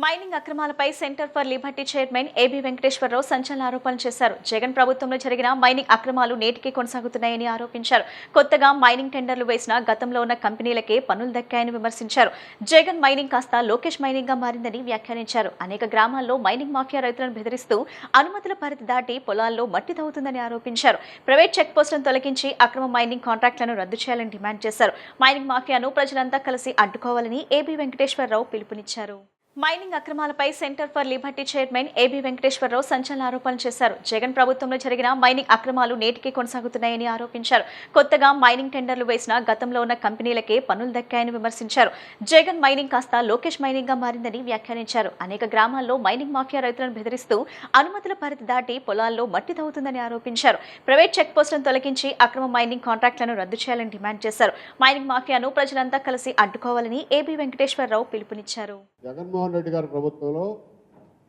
Mining అక్రమాలపై centre for liberty chairman AB Venkateswararao సంచలన ఆరోపణలు చేశారు. జగన్ ప్రభుత్వంలో జరిగిన మైనింగ్ అక్రమాలు నేటికి కొనసాగుతున్నాయని ఆరోపించారు. కొత్తగా మైనింగ్ టెండర్లు వేసిన గతంలో ఉన్న కంపెనీలకే పన్నులు దక్కాయని విమర్శించారు. జగన్ మైనింగ్ కాస్త లోకేష్ మైనింగ్ గా మారిందని వ్యాఖ్యానించారు. అనేక గ్రామాల్లో మైనింగ్ మాఫియా రైతులను బెదిరిస్తూ అనుమతుల పరిధి దాటి పొలాల్లో మట్టి తవ్వుతుందని ఆరోపించారు. ప్రైవేట్ చెక్ పోస్టులను తొలగించి అక్రమ మైనింగ్ కాంట్రాక్టులను రద్దు చేయాలని డిమాండ్ చేశారు. మైనింగ్ మాఫియాను ప్రజలంతా కలిసి అడ్డుకోవాలని ఏబీ వెంకటేశ్వరరావు పిలుపునిచ్చారు. మైనింగ్ అక్రమాలపై centre for liberty chairman AB Venkateswararao సంచలన ఆరోపణలు చేశారు. జగన్ ప్రభుత్వంలో జరిగిన మైనింగ్ అక్రమాలు నేటికి కొనసాగుతున్నాయని ఆరోపించారు. కొత్తగా మైనింగ్ టెండర్లు వేసిన గతంలో ఉన్న కంపెనీలకే పన్నులు దక్కాయని విమర్శించారు. జగన్ మైనింగ్ కాస్త లోకేష్ మైనింగ్ గా మారిందని వ్యాఖ్యానించారు. అనేక గ్రామాల్లో మైనింగ్ మాఫియా రైతులను బెదిరిస్తూ అనుమతుల పరిధి దాటి పొలాల్లో మట్టి తవ్వుతుందని ఆరోపించారు. ప్రైవేట్ చెక్ పోస్టులను తొలగించి అక్రమ మైనింగ్ కాంట్రాక్టులను రద్దు చేయాలని డిమాండ్ చేశారు. మైనింగ్ మాఫియాను ప్రజలంతా కలిసి అడ్డుకోవాలని ఏబీ వెంకటేశ్వరరావు పిలుపునిచ్చారు. జగన్మోహన్ రెడ్డి గారి ప్రభుత్వంలో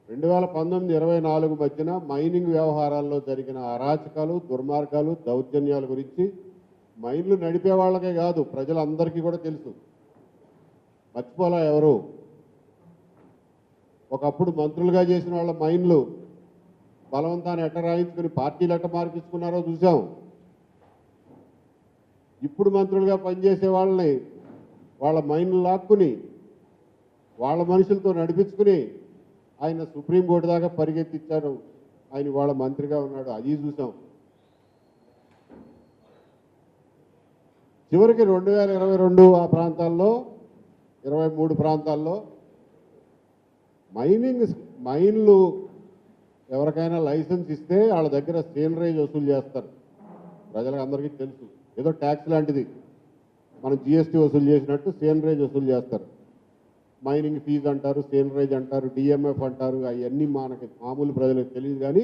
2019-24 మధ్యన మైనింగ్ వ్యవహారాల్లో జరిగిన అరాచకాలు, దుర్మార్గాలు, దౌర్జన్యాల గురించి మైన్లు నడిపే వాళ్ళకే కాదు ప్రజలందరికీ కూడా తెలుసు. మర్చిపోలా ఎవరు. ఒకప్పుడు మంత్రులుగా చేసిన వాళ్ళ మైన్లు బలవంతాన్ని ఎట్ట రాయించుకుని పార్టీలు ఎట్ట మార్పించుకున్నారో చూసాం. ఇప్పుడు మంత్రులుగా పనిచేసే వాళ్ళని వాళ్ళ మైన్లు లాక్కుని వాళ్ళ మనుషులతో నడిపించుకుని ఆయన సుప్రీంకోర్టు దాకా పరిగెత్తించారు. ఆయన వాళ్ళ మంత్రిగా ఉన్నాడు, అది చూసాం. చివరికి 2022 ఆ ప్రాంతాల్లో 23 ప్రాంతాల్లో మైన్లు ఎవరికైనా లైసెన్స్ ఇస్తే వాళ్ళ దగ్గర సీనరేజ్ వసూలు చేస్తారు. ప్రజలకు అందరికీ తెలుసు. ఏదో ట్యాక్స్ లాంటిది, మనం జిఎస్టీ వసూలు చేసినట్టు సీనరేజ్ వసూలు చేస్తారు. మైనింగ్ ఫీజు అంటారు, సీనరేజ్ అంటారు, డిఎంఎఫ్ అంటారు. అవన్నీ మనకి మామూలు ప్రజలకు తెలియదు, కానీ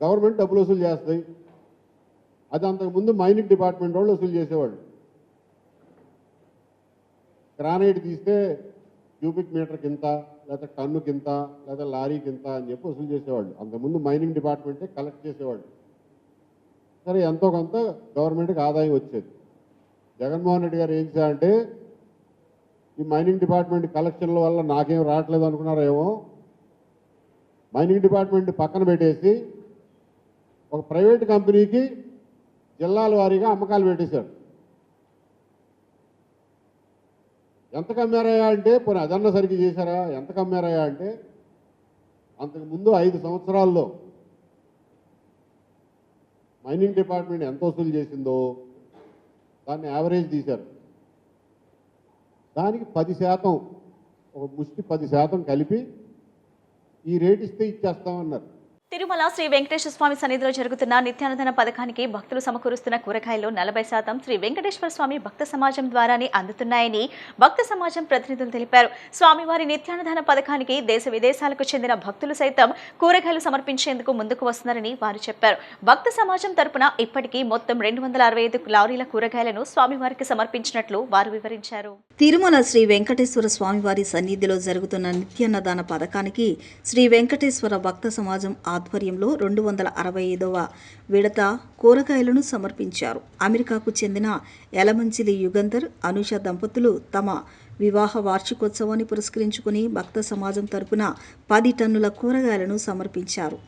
గవర్నమెంట్ డబ్బులు వసూలు చేస్తాయి. అది అంతకుముందు మైనింగ్ డిపార్ట్మెంట్ వాళ్ళు వసూలు చేసేవాళ్ళు. గ్రానైట్ తీస్తే క్యూబిక్ మీటర్ కింత, లేదా టన్ను కింత, లేదా లారీ కింత అని చెప్పి వసూలు చేసేవాళ్ళు. అంతకుముందు మైనింగ్ డిపార్ట్మెంటే కలెక్ట్ చేసేవాళ్ళు. సరే, ఎంతో కొంత గవర్నమెంట్కి ఆదాయం వచ్చేది. జగన్మోహన్ రెడ్డి గారు ఏం చేయాలంటే, ఈ మైనింగ్ డిపార్ట్మెంట్ కలెక్షన్ల వల్ల నాకేం రావట్లేదు అనుకున్నారేమో, మైనింగ్ డిపార్ట్మెంట్ పక్కన పెట్టేసి ఒక ప్రైవేట్ కంపెనీకి జిల్లాల వారీగా అమ్మకాలు పెట్టేశాడు. ఎంత కమ్మారయ్యా అంటే, పోనీ అదన్న సరిగ్గా చేశారా? ఎంత కమ్మారయ్యా అంటే, అంతకుముందు 5 సంవత్సరాల్లో మైనింగ్ డిపార్ట్మెంట్ ఎంత వసూలు చేసిందో దాన్ని యావరేజ్ తీశారు. దానికి 10%, ఒక ముష్టి 10% కలిపి ఈ రేట్ ఇస్తే ఇచ్చేస్తామన్నారు. తిరుమల శ్రీ వెంకటేశ్వర స్వామి సన్నిధిలో జరుగుతున్న నిత్యాన్నదాన పథకానికి భక్తులు సమకూరుస్తున్న కూరగాయల్లో 40% శ్రీ వెంకటేశ్వర స్వామి భక్త సమాజం ద్వారానే అందుతున్నాయని భక్త సమాజం ప్రతినిధులు తెలిపారు. స్వామివారి నిత్యాన్నదాన పథకానికి దేశ విదేశాలకు చెందిన భక్తులు సైతం కూరగాయలు సమర్పించేందుకు ముందుకు వస్తున్నారని వారు చెప్పారు. భక్త సమాజం తరపున ఇప్పటికీ మొత్తం 265 లారీల కూరగాయలను స్వామివారికి సమర్పించినట్లు వారు వివరించారు. తిరుమల శ్రీ వెంకటేశ్వర స్వామివారి సన్నిధిలో జరుగుతున్న నిత్యాన్నదాన పథకానికి శ్రీ వెంకటేశ్వర భక్త సమాజం ఆధ్వర్యంలో 265వ విడత కూరగాయలను సమర్పించారు. అమెరికాకు చెందిన యలమంచిలి యుగంధర్, అనుష దంపతులు తమ వివాహ వార్షికోత్సవాన్ని పురస్కరించుకుని భక్త సమాజం తరపున 10 టన్నుల కూరగాయలను సమర్పించారు.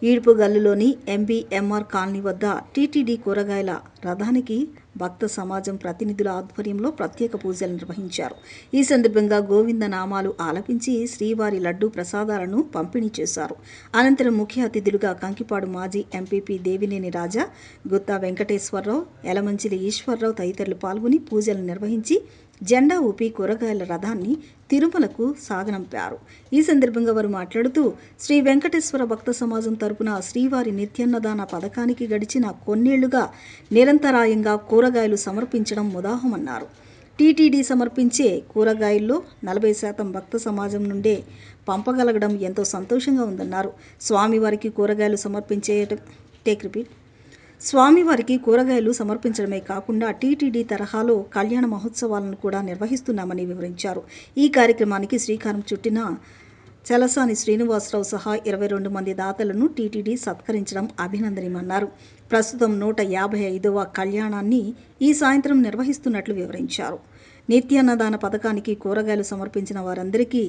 ఈడ్పుగల్లులోని ఎంబీఎంఆర్ కాలనీ వద్ద టీటీడీ కూరగాయల రథానికి భక్త సమాజం ప్రతినిధుల ఆధ్వర్యంలో ప్రత్యేక పూజలు నిర్వహించారు. ఈ సందర్భంగా గోవింద నామాలు ఆలపించి శ్రీవారి లడ్డూ ప్రసాదాలను పంపిణీ చేశారు. అనంతరం ముఖ్య అతిథులుగా కంకిపాడు మాజీ ఎంపీపీ దేవినేని రాజా, గుత్తా వెంకటేశ్వరరావు, యలమంచిలి ఈశ్వరరావు తదితరులు పాల్గొని పూజలు నిర్వహించి జెండా ఊపి కూరగాయల రథాన్ని తిరుమలకు సాగనంపారు. ఈ సందర్భంగా వారు మాట్లాడుతూ శ్రీ వెంకటేశ్వర భక్త సమాజం తరపున శ్రీవారి నిత్యాన్నదాన పథకానికి గడిచిన కొన్నేళ్లుగా నిరంతరాయంగా కూరగాయలు సమర్పించడం ముదాహమన్నారు. టీటీడీ సమర్పించే కూరగాయల్లో 40% భక్త సమాజం నుండే పంపగలగడం ఎంతో సంతోషంగా ఉందన్నారు. స్వామివారికి కూరగాయలు సమర్పించడమే కాకుండా టీటీడీ తరహాలో కళ్యాణ మహోత్సవాలను కూడా నిర్వహిస్తున్నామని వివరించారు. ఈ కార్యక్రమానికి శ్రీకారం చుట్టిన చలసాని శ్రీనివాసరావు సహా 22 మంది దాతలను టీటీడీ సత్కరించడం అభినందనీయమన్నారు. ప్రస్తుతం 155వ కళ్యాణాన్ని ఈ సాయంత్రం నిర్వహిస్తున్నట్లు వివరించారు. నిత్యాన్నదాన పథకానికి కూరగాయలు సమర్పించిన వారందరికీ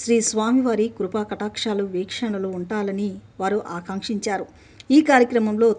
శ్రీ స్వామివారి కృపా కటాక్షాలు వీక్షణలు ఉండాలని వారు ఆకాంక్షించారు. ఈ కార్యక్రమంలో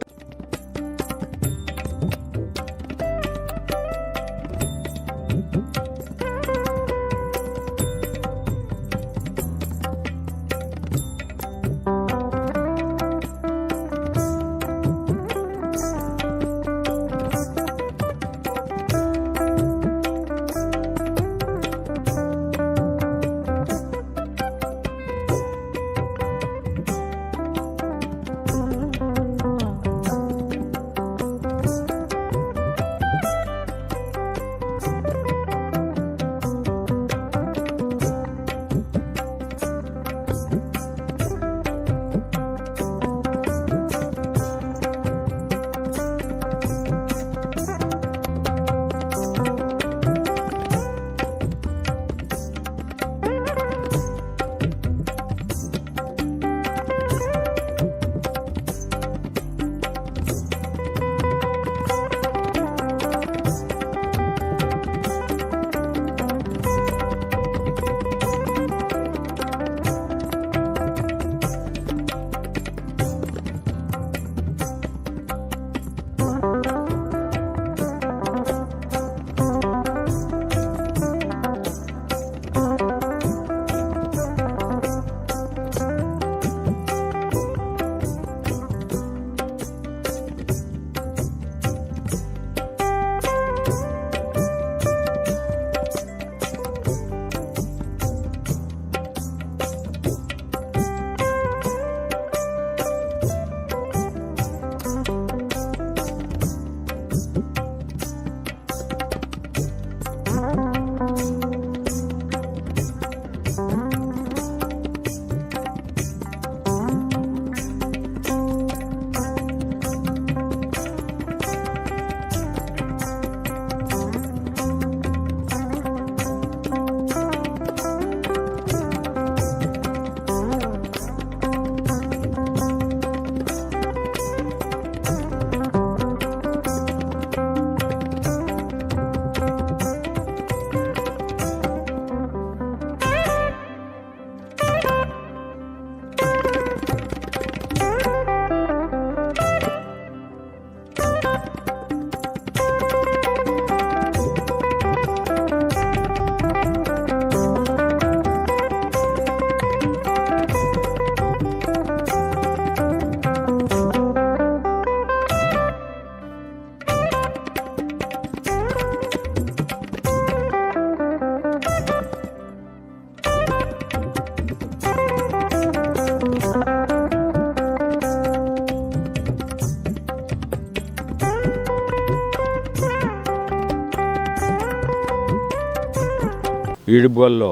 ఈడుబోల్లో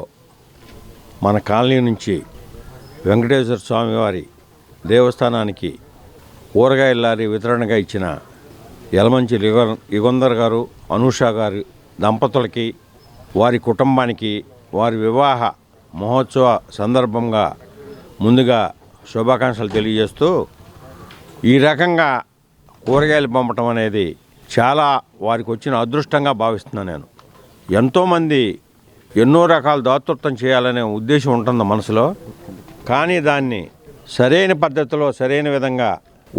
మన కాలనీ నుంచి వెంకటేశ్వర స్వామివారి దేవస్థానానికి కూరగాయల లారీ వితరణగా ఇచ్చిన యలమంచి యుగంధర్ గారు, అనూష గారు దంపతులకి, వారి కుటుంబానికి వారి వివాహ మహోత్సవ సందర్భంగా ముందుగా శుభాకాంక్షలు తెలియజేస్తూ, ఈ రకంగా కూరగాయలు పంపటం అనేది చాలా వారికి వచ్చిన అదృష్టంగా భావిస్తున్నాను నేను. ఎంతోమంది ఎన్నో రకాల దాతృత్వం చేయాలనే ఉద్దేశం ఉంటుంది మనసులో, కానీ దాన్ని సరైన పద్ధతిలో సరైన విధంగా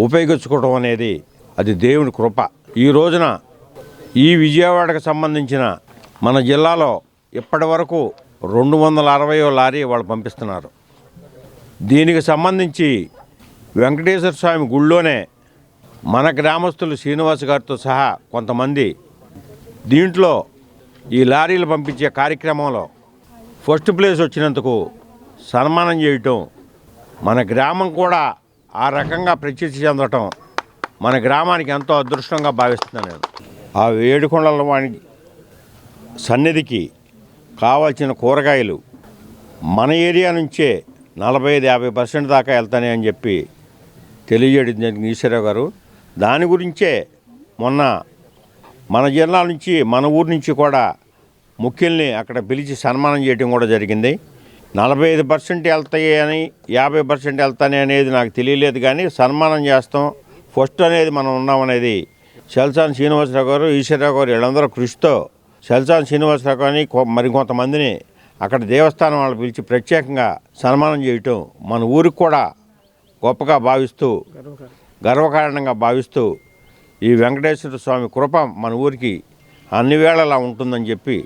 ఉపయోగించుకోవడం అనేది అది దేవుని కృప. ఈ రోజున ఈ విజయవాడకు సంబంధించిన మన జిల్లాలో ఇప్పటి వరకు 260 లారీ వాళ్ళు పంపిస్తున్నారు. దీనికి సంబంధించి వెంకటేశ్వర స్వామి గుళ్ళోనే మన గ్రామస్తులు శ్రీనివాస్ గారితో సహా కొంతమంది దీంట్లో ఈ లారీలు పంపించే కార్యక్రమంలో ఫస్ట్ ప్లేస్ వచ్చినందుకు సన్మానం చేయటం, మన గ్రామం కూడా ఆ రకంగా ప్రసిద్ధి చెందటం మన గ్రామానికి ఎంతో అదృష్టంగా భావిస్తున్నాను నేను. ఆ ఏడుకొండల వాణి సన్నిధికి కావాల్సిన కూరగాయలు మన ఏరియా నుంచే 45-50% దాకా వెళ్తాయని చెప్పి తెలియజేయడం జరిగింది ఈశ్వరరావు గారు. దాని గురించే మొన్న మన జిల్లా నుంచి మన ఊరు నుంచి కూడా ముఖ్యుల్ని అక్కడ పిలిచి సన్మానం చేయడం కూడా జరిగింది. 45% వెళ్తాయి అని 50% వెళ్తాయి అనేది నాకు తెలియలేదు, కానీ సన్మానం చేస్తాం, ఫస్ట్ అనేది మనం ఉన్నామనేది చల్సాని శ్రీనివాసరావు గారు, ఈశ్వరరావు గారు వీళ్ళందరూ కృషితో చల్సాని శ్రీనివాసరావు గారిని మరికొంతమందిని అక్కడ దేవస్థానం వాళ్ళు పిలిచి ప్రత్యేకంగా సన్మానం చేయటం మన ఊరికి కూడా గొప్పగా భావిస్తూ గర్వకారణంగా భావిస్తూ ఈ వెంకటేశ్వర స్వామి కృప మన ఊరికి అన్ని వేళలా ఉంటుందని చెప్పి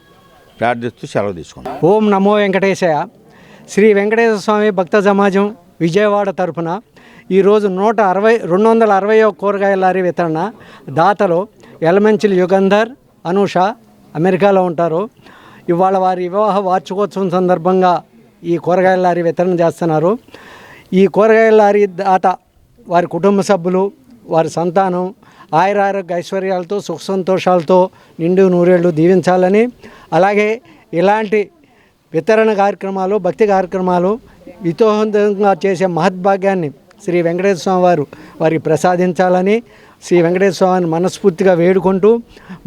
ప్రార్థిస్తూ సెలవు తీసుకున్నాం. ఓం నమో వెంకటేశాయ. శ్రీ వెంకటేశ్వర స్వామి భక్త సమాజం విజయవాడ తరఫున ఈరోజు 260 కూరగాయల లారీ వితరణ. దాతలు ఎలమంచిలి యుగంధర్, అనూష అమెరికాలో ఉంటారు. ఇవాళ వారి వివాహ వార్షికోత్సవం సందర్భంగా ఈ కూరగాయల లారీ వితరణ చేస్తున్నారు. ఈ కూరగాయల లారీ దాత వారి కుటుంబ సభ్యులు, వారి సంతానం ఆయురారోగ్య ఐశ్వర్యాలతో సుఖ సంతోషాలతో నిండు నూరేళ్లు దీవించాలని, అలాగే ఇలాంటి వితరణ కార్యక్రమాలు, భక్తి కార్యక్రమాలు వితోహంగా చేసే మహద్భాగ్యాన్ని శ్రీ వెంకటేశ్వర స్వామి వారికి ప్రసాదించాలని శ్రీ వెంకటేశ్వర స్వామిని మనస్ఫూర్తిగా వేడుకుంటూ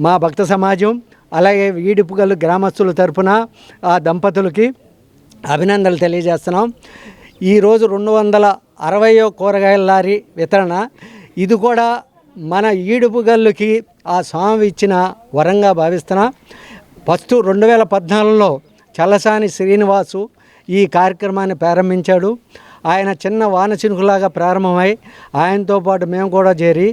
మా భక్త సమాజం అలాగే వీడిపుగల్లు గ్రామస్తుల తరపున ఆ దంపతులకి అభినందనలు తెలియజేస్తున్నాం. ఈరోజు 260 కూరగాయల లారీ వితరణ. ఇది కూడా మన ఈడుపుగల్లుకి ఆ స్వామి ఇచ్చిన వరంగా భావిస్తున్నా. ఫస్ట్ 2014లో చల్లసాని శ్రీనివాసు ఈ కార్యక్రమాన్ని ప్రారంభించాడు. ఆయన చిన్న వానచినుకులాగా ప్రారంభమై ఆయనతో పాటు మేము కూడా చేరి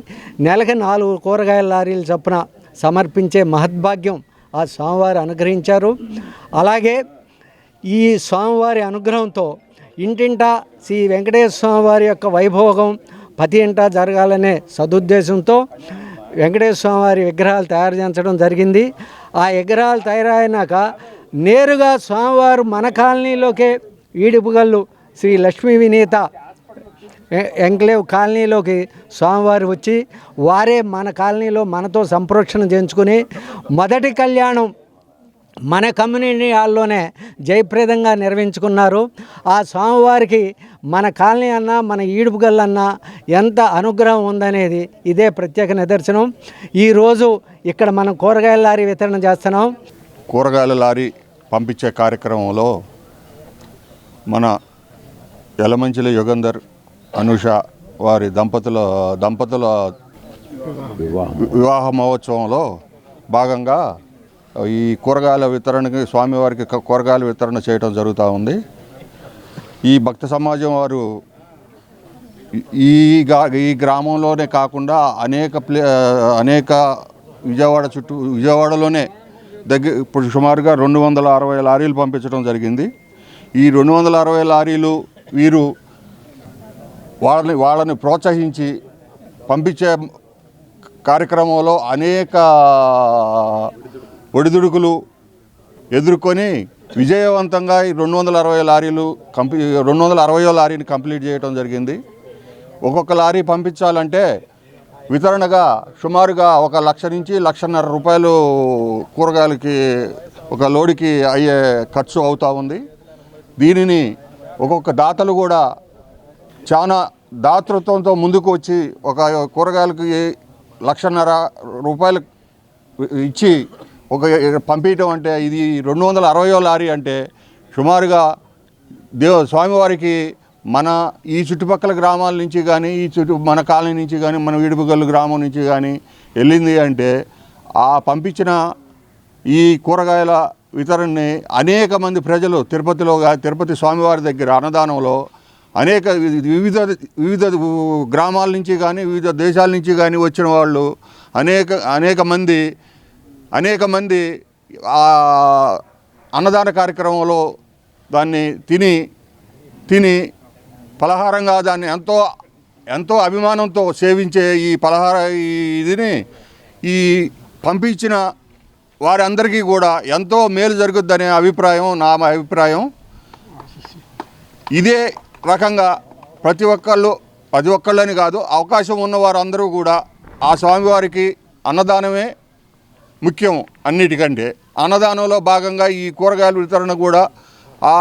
నెలకి 4 కూరగాయల లారీలు చొప్పున సమర్పించే మహద్భాగ్యం ఆ స్వామివారు అనుగ్రహించారు. అలాగే ఈ స్వామివారి అనుగ్రహంతో ఇంటింటా శ్రీ వెంకటేశ్వర స్వామివారి యొక్క వైభోగం ప్రతి ఇంటా జరగాలనే సదుద్దేశంతో వెంకటేశ్వర స్వామివారి విగ్రహాలు తయారు చేయించడం జరిగింది. ఆ విగ్రహాలు తయారైనాక నేరుగా స్వామివారు మన కాలనీలోకే ఈడుపుగల్లు శ్రీ లక్ష్మీ వినీత ఎంక్లేవ్ కాలనీలోకి స్వామివారు వచ్చి వారే మన కాలనీలో మనతో సంప్రోక్షణ చేయించుకుని మొదటి కళ్యాణం మన కమ్యూనిటీ హాల్లోనే జయప్రదంగా నిర్వహించుకున్నారు. ఆ స్వామివారికి మన కాలనీ అన్నా మన ఈడుపుగల్లన్నా ఎంత అనుగ్రహం ఉందనేది ఇదే ప్రత్యేక నిదర్శనం. ఈరోజు ఇక్కడ మనం కూరగాయల లారీ వితరణ చేస్తున్నాం. కూరగాయల లారీ పంపించే కార్యక్రమంలో మన ఎలమంచిలి యుగంధర్, అనూష వారి దంపతుల వివాహ మహోత్సవంలో భాగంగా ఈ కూరగాయల వితరణకి స్వామివారికి కూరగాయల వితరణ చేయడం జరుగుతూ ఉంది. ఈ భక్త సమాజం వారు ఈ గ్రామంలోనే కాకుండా అనేక విజయవాడలోనే ఇప్పుడు సుమారుగా 260 లారీలు పంపించడం జరిగింది. ఈ 260 లారీలు వీరు వాళ్ళని ప్రోత్సహించి పంపించే కార్యక్రమంలో అనేక ఒడిదుడుకులు ఎదుర్కొని విజయవంతంగా ఈ 260 లారీని కంప్లీట్ చేయడం జరిగింది. ఒక్కొక్క లారీ పంపించాలంటే వితరణగా సుమారుగా 1 లక్ష నుంచి 1.5 లక్షల రూపాయలు కూరగాయలకి ఒక లోడుకి అయ్యే ఖర్చు అవుతూ ఉంది. దీనిని ఒక్కొక్క దాతలు కూడా చాలా దాతృత్వంతో ముందుకు వచ్చి ఒక కూరగాయలకి 1.5 లక్షల రూపాయలు ఇచ్చి పంపించడం అంటే ఇది 260 లారీ అంటే సుమారుగా స్వామివారికి మన ఈ చుట్టుపక్కల గ్రామాల నుంచి కానీ మన కాలనీ నుంచి కానీ మన వీడుపుగల్లు గ్రామం నుంచి కానీ వెళ్ళింది అంటే ఆ పంపించిన ఈ కూరగాయల వితరణని అనేక మంది ప్రజలు తిరుపతి స్వామివారి దగ్గర అన్నదానంలో వివిధ గ్రామాల నుంచి కానీ వివిధ దేశాల నుంచి కానీ వచ్చిన వాళ్ళు అనేక మంది అన్నదాన కార్యక్రమంలో దాన్ని తిని పలహారంగా దాన్ని ఎంతో అభిమానంతో సేవించే ఇదిని ఈ పంపించిన వారందరికీ కూడా ఎంతో మేలు జరుగుద్దనే నా అభిప్రాయం. ఇదే రకంగా ప్రతి ఒక్కళ్ళని కాదు, అవకాశం ఉన్న వారందరూ కూడా ఆ స్వామివారికి అన్నదానమే ముఖ్యం. అన్నిటికంటే అన్నదానంలో భాగంగా ఈ కూరగాయల వితరణ కూడా ఆ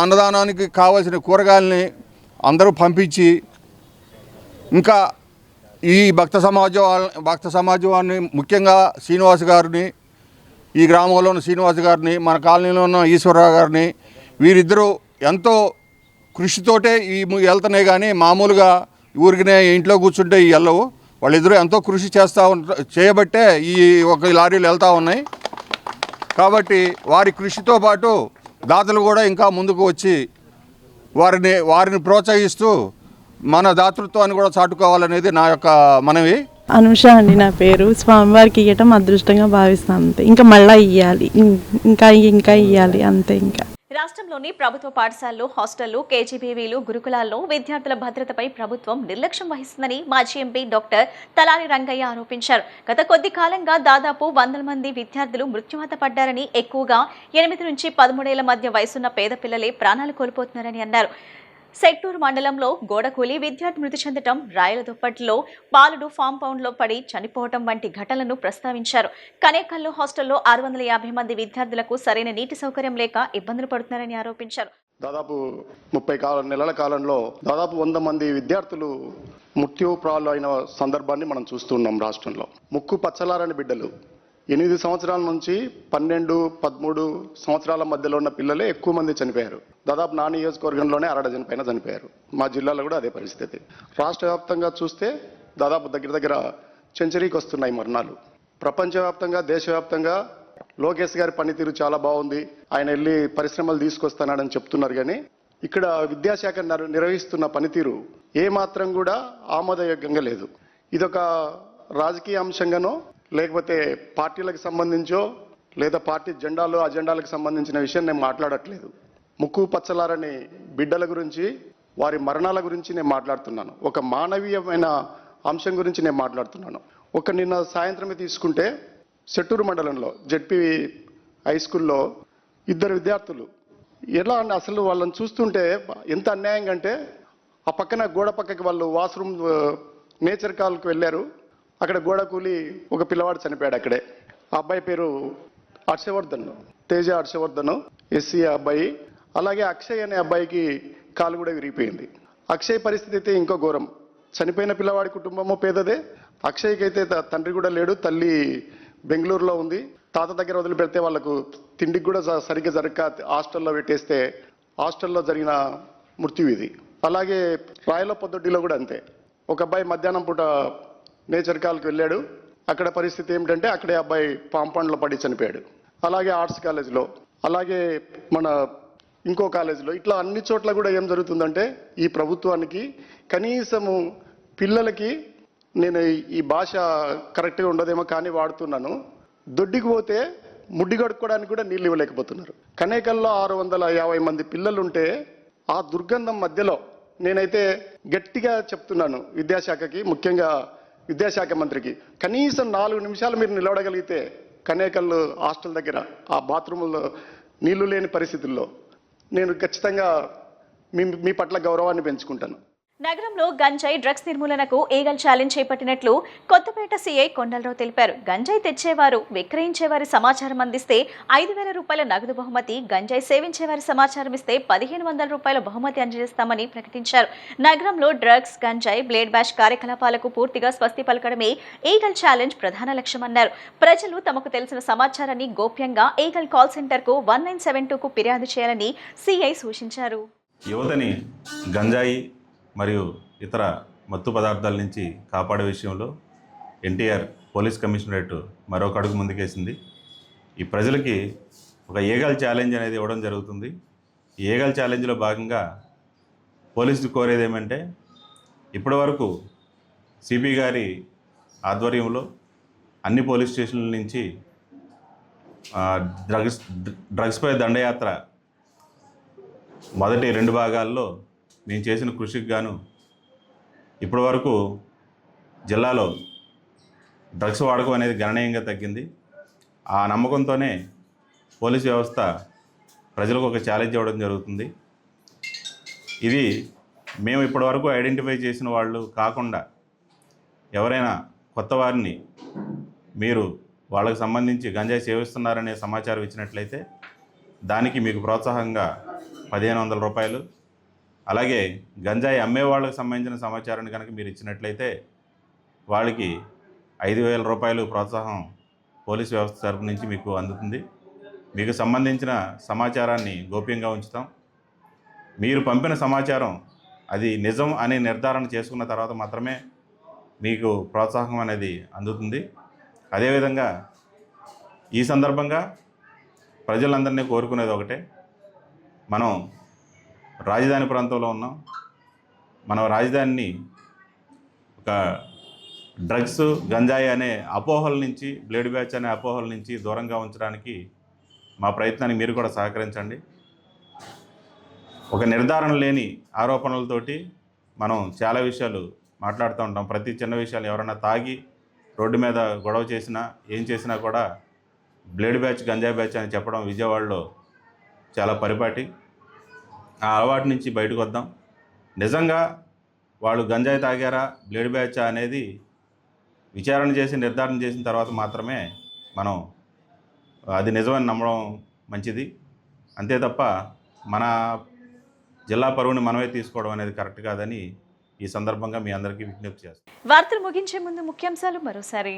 అన్నదానానికి కావాల్సిన కూరగాయలని అందరూ పంపించి ఇంకా ఈ భక్త సమాజాన్ని ముఖ్యంగా శ్రీనివాస్ గారిని, ఈ గ్రామంలో ఉన్న శ్రీనివాస్ గారిని, మన కాలనీలో ఉన్న ఈశ్వరరావు గారిని, వీరిద్దరూ ఎంతో కృషితోటే ఈ వెళ్తున్నాయి. కానీ మామూలుగా ఊరికినే ఇంట్లో కూర్చుంటే ఈ వెళ్ళవు. వాళ్ళిద్దరూ ఎంతో కృషి చేయబట్టే ఈ 1 లారీలు వెళ్తూ ఉన్నాయి. కాబట్టి వారి కృషితో పాటు దాతలు కూడా ఇంకా ముందుకు వచ్చి వారిని ప్రోత్సహిస్తూ మన దాతృత్వాన్ని కూడా చాటుకోవాలనేది నా యొక్క మనవి. అనుష అండి నా పేరు. స్వామివారికి ఇవ్వటం అదృష్టంగా భావిస్తాను అంతే. ఇంకా మళ్ళీ ఇవ్వాలి, ఇంకా ఇవ్వాలి అంతే. ఇంకా రాష్ట్రంలోని ప్రభుత్వ పాఠశాలలు, హాస్టళ్లు, కేజీబీవీలు, గురుకులాల్లో విద్యార్థుల భద్రతపై ప్రభుత్వం నిర్లక్ష్యం వహిస్తుందని మాజీ ఎంపీ డాక్టర్ తలారి రంగయ్య ఆరోపించారు. గత కొద్ది కాలంగా దాదాపు 100 మంది విద్యార్థులు మృత్యువాత పడ్డారని, ఎక్కువగా 8 నుంచి 13 ఏళ్ల మధ్య వయసున్న పేద పిల్లలే ప్రాణాలు కోల్పోతున్నారని అన్నారు. సెట్టూరు మండలంలో గోడకూలి విద్యార్థి మృతి చెందడం, రాయల దుప్పట్లో బాలుడు ఫామ్ పౌండ్లో పడి చనిపోవడం వంటి ఘటనలను ప్రస్తావించారు. కనేకల్లు హాస్టల్లో 650 మంది విద్యార్థులకు సరైన నీటి సౌకర్యం లేక ఇబ్బందులు పడుతున్నారని ఆరోపించారు. దాదాపు 30 నెలల కాలంలో దాదాపు 100 మంది విద్యార్థులు మృత్యుప్రాలు అయిన సందర్భాన్ని మనం చూస్తున్నాం. రాష్ట్రంలో ముక్కు పచ్చలారని బిడ్డలు 8 సంవత్సరాల నుంచి 12, 13 సంవత్సరాల మధ్యలో ఉన్న పిల్లలే ఎక్కువ మంది చనిపోయారు. దాదాపు నా నియోజకవర్గంలోనే 1/2 డజన్ పైన చనిపోయారు. మా జిల్లాలో కూడా అదే పరిస్థితి. రాష్ట్ర వ్యాప్తంగా చూస్తే దాదాపు దగ్గర సెంచరీకి వస్తున్నాయి మరణాలు. ప్రపంచవ్యాప్తంగా, దేశవ్యాప్తంగా లోకేష్ గారి పనితీరు చాలా బాగుంది, ఆయన వెళ్ళి పరిశ్రమలు తీసుకొస్తున్నాడని చెప్తున్నారు. కానీ ఇక్కడ విద్యాశాఖ నిర్వహిస్తున్న పనితీరు ఏమాత్రం కూడా ఆమోదయోగ్యంగా లేదు. ఇదొక రాజకీయ అంశంగానో, లేకపోతే పార్టీలకు సంబంధించో, లేదా పార్టీ జెండాలు అజెండాలకు సంబంధించిన విషయం నేను మాట్లాడట్లేదు. ముక్కు పచ్చలారని బిడ్డల గురించి, వారి మరణాల గురించి నేను మాట్లాడుతున్నాను. ఒక మానవీయమైన అంశం గురించి నేను మాట్లాడుతున్నాను. నిన్న సాయంత్రమే తీసుకుంటే సెట్టూరు మండలంలో జెడ్పీ హై స్కూల్లో 2 విద్యార్థులు ఎలా అంటే అసలు వాళ్ళని చూస్తుంటే ఎంత అన్యాయంగా అంటే, ఆ పక్కన గోడ పక్కకి వాళ్ళు వాష్రూమ్ నేచర్ కాల్కి వెళ్ళారు. అక్కడ గోడ కూలి ఒక పిల్లవాడు చనిపోయాడు అక్కడే. ఆ అబ్బాయి పేరు హర్షవర్ధన్, తేజ హర్షవర్ధన్, ఎస్సీ అబ్బాయి. అలాగే అక్షయ్ అనే అబ్బాయికి కాలు కూడా విరిగిపోయింది. అక్షయ్ పరిస్థితి అయితే ఇంకో ఘోరం. చనిపోయిన పిల్లవాడి కుటుంబము పేదదే. అక్షయ్కి అయితే తండ్రి కూడా లేడు, తల్లి బెంగళూరులో ఉంది. తాత దగ్గర వదిలిపెడితే వాళ్ళకు తిండికి కూడా సరిగ్గా జరగక హాస్టల్లో పెట్టేస్తే హాస్టల్లో జరిగిన మృత్యు ఇది. అలాగే రాయల పొద్దుడ్డిలో కూడా అంతే. ఒక అబ్బాయి మధ్యాహ్నం పూట నేచర్ కాల్కి వెళ్ళాడు. అక్కడ పరిస్థితి ఏమిటంటే అక్కడే అబ్బాయి పాంపండ్లో పడి చనిపోయాడు. అలాగే ఆర్ట్స్ కాలేజ్లో, అలాగే మన ఇంకో కాలేజీలో, ఇట్లా అన్ని చోట్ల కూడా ఏం జరుగుతుందంటే ఈ ప్రభుత్వానికి కనీసము పిల్లలకి, నేను ఈ భాష కరెక్ట్గా ఉండదేమో కానీ వాడుతున్నాను, దొడ్డికి పోతే ముడ్డి కడుక్కోవడానికి కూడా నీళ్ళు ఇవ్వలేకపోతున్నారు. కనేకల్లో 650 మంది పిల్లలుంటే ఆ దుర్గంధం మధ్యలో నేనైతే గట్టిగా చెప్తున్నాను విద్యాశాఖకి, ముఖ్యంగా విద్యాశాఖ మంత్రికి, కనీసం 4 నిమిషాలు మీరు నిలబడగలిగితే కనేకల్లు హాస్టల్ దగ్గర ఆ బాత్రూముల్లో నీళ్లు లేని పరిస్థితుల్లో నేను ఖచ్చితంగా మీ పట్ల గౌరవాన్ని పెంచుకుంటాను. నగరంలో గంజాయి డ్రగ్స్ నిర్మూలనకు ఈగల్ ఛాలెంజ్ చేపట్టినట్లు కొత్తపేట సీఐ కొండలరావు తెలిపారు. గంజాయి తెచ్చేవారు, విక్రయించేవారి సమాచారం అందిస్తే 5,000 రూపాయల నగదు బహుమతి, గంజాయి సేవించేవారి సమాచారం ఇస్తే 1,500 రూపాయల బహుమతి అందజేస్తామని ప్రకటించారు. నగరంలో డ్రగ్స్, గంజాయి, బ్లేడ్ బ్యాష్ కార్యకలాపాలకు పూర్తిగా స్వస్తి పలకడమే ఈగల్ ఛాలెంజ్ ప్రధాన లక్ష్యమన్నారు. ప్రజలు తమకు తెలిసిన సమాచారాన్ని గోప్యంగా ఈగల్ కాల్ సెంటర్కు 1972కు ఫిర్యాదు చేయాలని సీఐ సూచించారు. యువతని గంజాయి మరియు ఇతర మత్తు పదార్థాల నుంచి కాపాడే విషయంలో ఎన్టీఆర్ పోలీస్ కమిషనరేట్ మరొక అడుగు ముందుకేసింది. ఈ ప్రజలకి ఒక ఈగల్ ఛాలెంజ్ అనేది ఇవ్వడం జరుగుతుంది. ఈ ఈగల్ ఛాలెంజ్లో భాగంగా పోలీసులు కోరేది ఏమంటే, ఇప్పటి వరకు సిపి గారి ఆధ్వర్యంలో అన్ని పోలీస్ స్టేషన్ల నుంచి డ్రగ్స్పై దండయాత్ర మొదటి 2 భాగాల్లో మేము చేసిన కృషికి గాను ఇప్పటి వరకు జిల్లాలో డ్రగ్స్ వాడకం అనేది గణనీయంగా తగ్గింది. ఆ నమ్మకంతోనే పోలీస్ వ్యవస్థ ప్రజలకు ఒక ఛాలెంజ్ ఇవ్వడం జరుగుతుంది. ఇది మేము ఇప్పటివరకు ఐడెంటిఫై చేసిన వాళ్ళు కాకుండా ఎవరైనా కొత్త వారిని మీరు వాళ్ళకి సంబంధించి గంజాయి సేవిస్తున్నారనే సమాచారం ఇచ్చినట్లయితే దానికి మీకు ప్రోత్సాహంగా 1,500 రూపాయలు, అలాగే గంజాయి అమ్మే వాళ్ళకి సంబంధించిన సమాచారాన్ని కనుక మీరు ఇచ్చినట్లయితే వాళ్ళకి 5,000 రూపాయలు ప్రోత్సాహం పోలీస్ వ్యవస్థ తరపు నుంచి మీకు అందుతుంది. మీకు సంబంధించిన సమాచారాన్ని గోప్యంగా ఉంచుతాం. మీరు పంపిన సమాచారం అది నిజం అని నిర్ధారణ చేసుకున్న తర్వాత మాత్రమే మీకు ప్రోత్సాహం అనేది అందుతుంది. అదేవిధంగా ఈ సందర్భంగా ప్రజలందరినీ కోరుకునేది ఒకటే, మనం రాజధాని ప్రాంతంలో ఉన్నాం. మనం రాజధానిని ఒక డ్రగ్స్, గంజాయి అనే అపోహల నుంచి, బ్లేడ్ బ్యాచ్ అనే అపోహల నుంచి దూరంగా ఉంచడానికి మా ప్రయత్నానికి మీరు కూడా సహకరించండి. ఒక నిర్ధారణ లేని ఆరోపణలతోటి మనం చాలా విషయాలు మాట్లాడుతూ ఉంటాం. ప్రతి చిన్న విషయాలు ఎవరైనా తాగి రోడ్డు మీద గొడవ చేసినా, ఏం చేసినా కూడా బ్లేడ్ బ్యాచ్, గంజాయి బ్యాచ్ అని చెప్పడం విజయవాడలో చాలా పరిపాటి. ఆ అలవాటు నుంచి బయటకు వద్దాం. నిజంగా వాళ్ళు గంజాయి తాగారా, బ్లేడ్ బ్యాచా అనేది విచారణ చేసి నిర్ధారణ చేసిన తర్వాత మాత్రమే మనం అది నిజమని నమ్మడం మంచిది. అంతే తప్ప మన జిల్లా పరువుని మనమే తీసుకోవడం అనేది కరెక్ట్ కాదని ఈ సందర్భంగా మీ అందరికీ విజ్ఞప్తి చేస్తాను. వార్తలు ముగించే ముందు ముఖ్యాంశాలు మరోసారి.